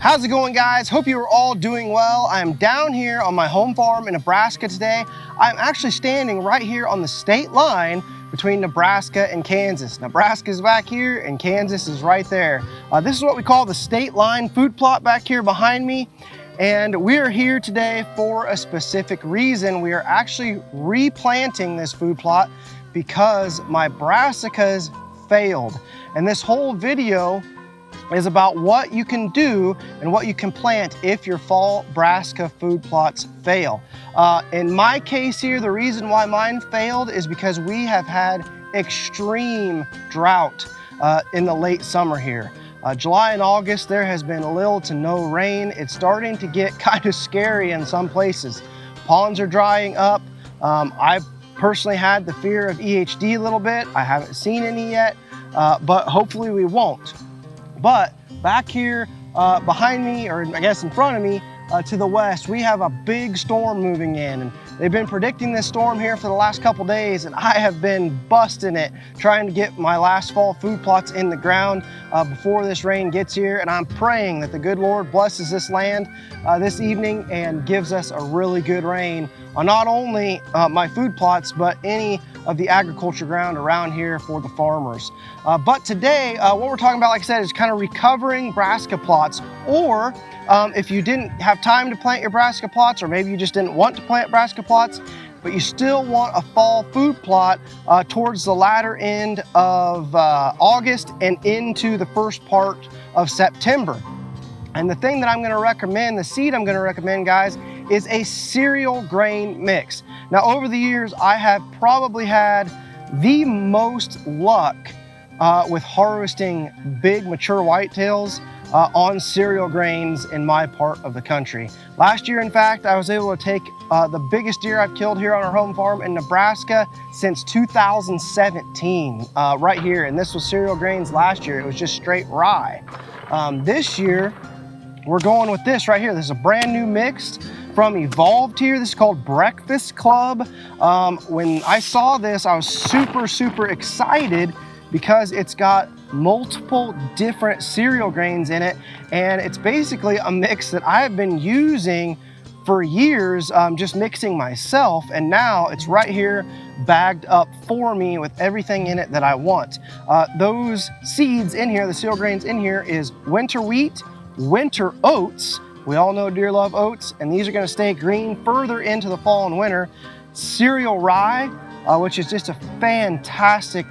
How's it going, guys? Hope you are all doing well. I'm down here on my home farm in Nebraska today. I'm actually standing right here on the state line between Nebraska and Kansas. Nebraska's back here and Kansas is right there. This is what we call the state line food plot back here behind me. And we are here today for a specific reason. We are actually replanting this food plot because my brassicas failed. And this whole video is about what you can do and what you can plant if your fall brassica food plots fail. In my case here, the reason why mine failed is because we have had extreme drought in the late summer here. July and August, there has been little to no rain. It's starting to get kind of scary in some places. Ponds are drying up. I've personally had the fear of EHD a little bit. I haven't seen any yet, but hopefully we won't. But back here behind me, or I guess in front of me, to the west, we have a big storm moving in. And they've been predicting this storm here for the last couple days, and I have been busting it trying to get my last fall food plots in the ground before this rain gets here. And I'm praying that the good Lord blesses this land this evening and gives us a really good rain on not only my food plots, but any of the agriculture ground around here for the farmers. But today, what we're talking about, like I said, is kind of recovering brassica plots, or if you didn't have time to plant your brassica plots, or maybe you just didn't want to plant brassica plots, but you still want a fall food plot towards the latter end of August and into the first part of September. And the thing that I'm gonna recommend, the seed I'm gonna recommend, guys, is a cereal grain mix. Now, over the years, I have probably had the most luck with harvesting big mature whitetails on cereal grains in my part of the country. Last year, in fact, I was able to take the biggest deer I've killed here on our home farm in Nebraska since 2017, right here. And this was cereal grains last year. It was just straight rye. This year, we're going with this right here. This is a brand new mix from Evolved here. This is called Breakfast Club. When I saw this, I was super excited because it's got multiple different cereal grains in it. And it's basically a mix that I have been using for years, just mixing myself. And now it's right here bagged up for me with everything in it that I want. Those seeds in here, the cereal grains in here, is winter wheat, winter oats. We all know deer love oats, and these are gonna stay green further into the fall and winter. Cereal rye, which is just a fantastic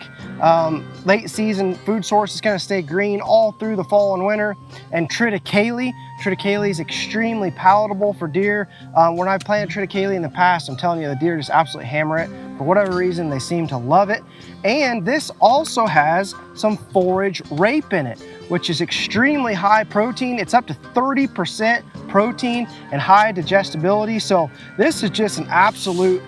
late season food source. It's gonna stay green all through the fall and winter. And triticale. Triticale is extremely palatable for deer. When I've planted triticale in the past, I'm telling you, the deer just absolutely hammer it. For whatever reason, they seem to love it. And this also has some forage rape in it, which is extremely high protein. It's up to 30% protein and high digestibility. So this is just an absolute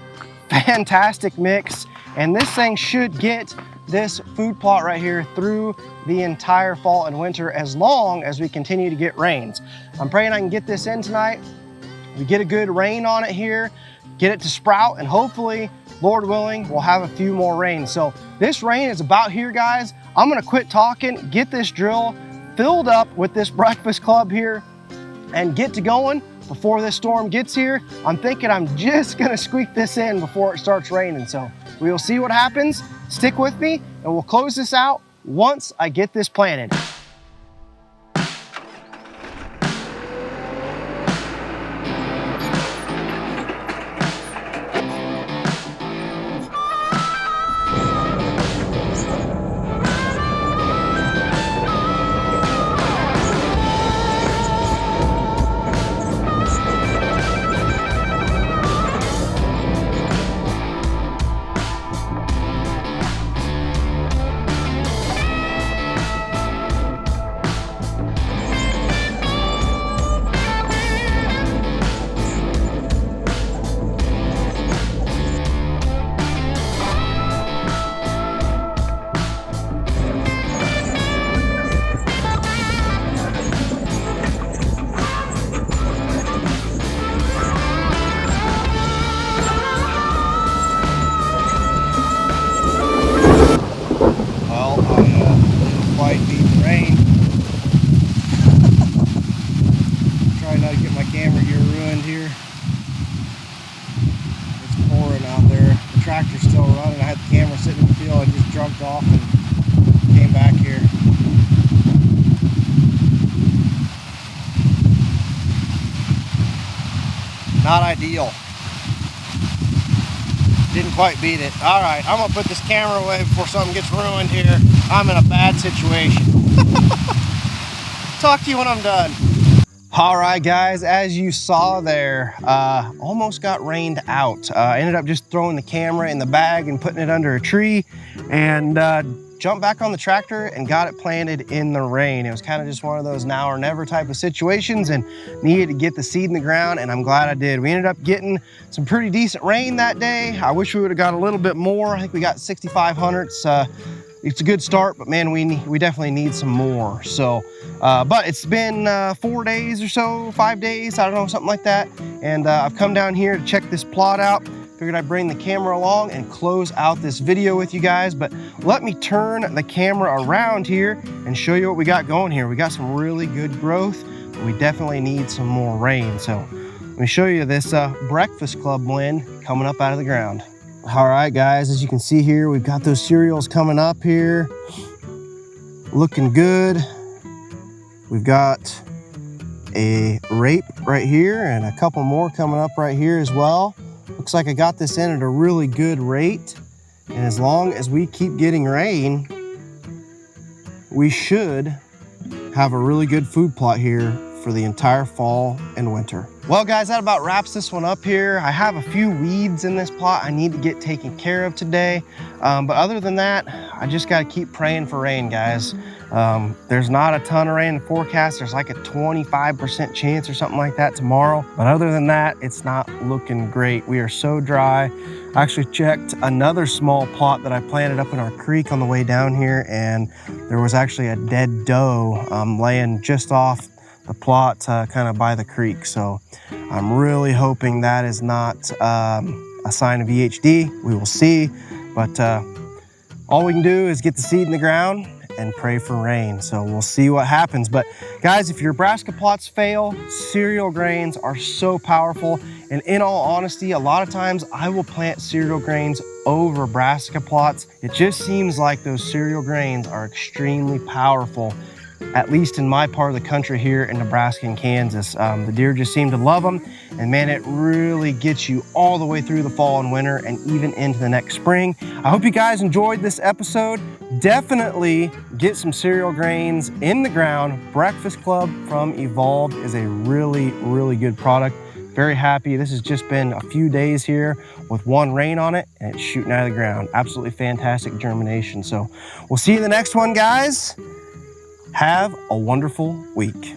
fantastic mix. And this thing should get this food plot right here through the entire fall and winter as long as we continue to get rains. I'm praying I can get this in tonight. We get a good rain on it here, get it to sprout, and hopefully, Lord willing, we'll have a few more rains. So this rain is about here, guys. I'm gonna quit talking, get this drill filled up with this Breakfast Club here, and get to going before this storm gets here. I'm thinking I'm just gonna squeak this in before it starts raining. So we will see what happens. Stick with me, and we'll close this out once I get this planted. moved off and came back here. Not ideal. Didn't quite beat it. All right, I'm gonna put this camera away before something gets ruined here. I'm in a bad situation. Talk to you when I'm done. All right, guys, as you saw there, almost got rained out. Ended up just throwing the camera in the bag and putting it under a tree, and jumped back on the tractor and got it planted in the rain. It was kind of just one of those now or never type of situations, and needed to get the seed in the ground, and I'm glad I did. We ended up getting some pretty decent rain that day. I wish we would have got a little bit more. I think we got 6,500. It's a good start, but man, we definitely need some more. So, but it's been 4 days or so, 5 days, I don't know, something like that. And I've come down here to check this plot out. Figured I'd bring the camera along and close out this video with you guys, but let me turn the camera around here and show you what we got going here. We got some really good growth, but we definitely need some more rain. So let me show you this Breakfast Club blend coming up out of the ground. All right, guys, as you can see here, we've got those cereals coming up here, looking good. We've got a rape right here and a couple more coming up right here as well. Looks like I got this in at a really good rate. And as long as we keep getting rain, we should have a really good food plot here for the entire fall and winter. Well, guys, that about wraps this one up here. I have a few weeds in this plot I need to get taken care of today. But other than that, I just got to keep praying for rain, guys. There's not a ton of rain in the forecast. There's like a 25% chance or something like that tomorrow. But other than that, it's not looking great. We are so dry. I actually checked another small plot that I planted up in our creek on the way down here, and there was actually a dead doe laying just off the plot kind of by the creek. So I'm really hoping that is not a sign of EHD. We will see, but all we can do is get the seed in the ground and pray for rain. So we'll see what happens. But guys, if your brassica plots fail, cereal grains are so powerful. And in all honesty, a lot of times I will plant cereal grains over brassica plots. It just seems like those cereal grains are extremely powerful, at least in my part of the country here in Nebraska and Kansas. The deer just seem to love them, and man, it really gets you all the way through the fall and winter and even into the next spring. I hope you guys enjoyed this episode. Definitely get some cereal grains in the ground. Breakfast Club from Evolved is a really, really good product. Very happy. This has just been a few days here with one rain on it, and it's shooting out of the ground. Absolutely fantastic germination. So we'll see you in the next one, guys. Have a wonderful week.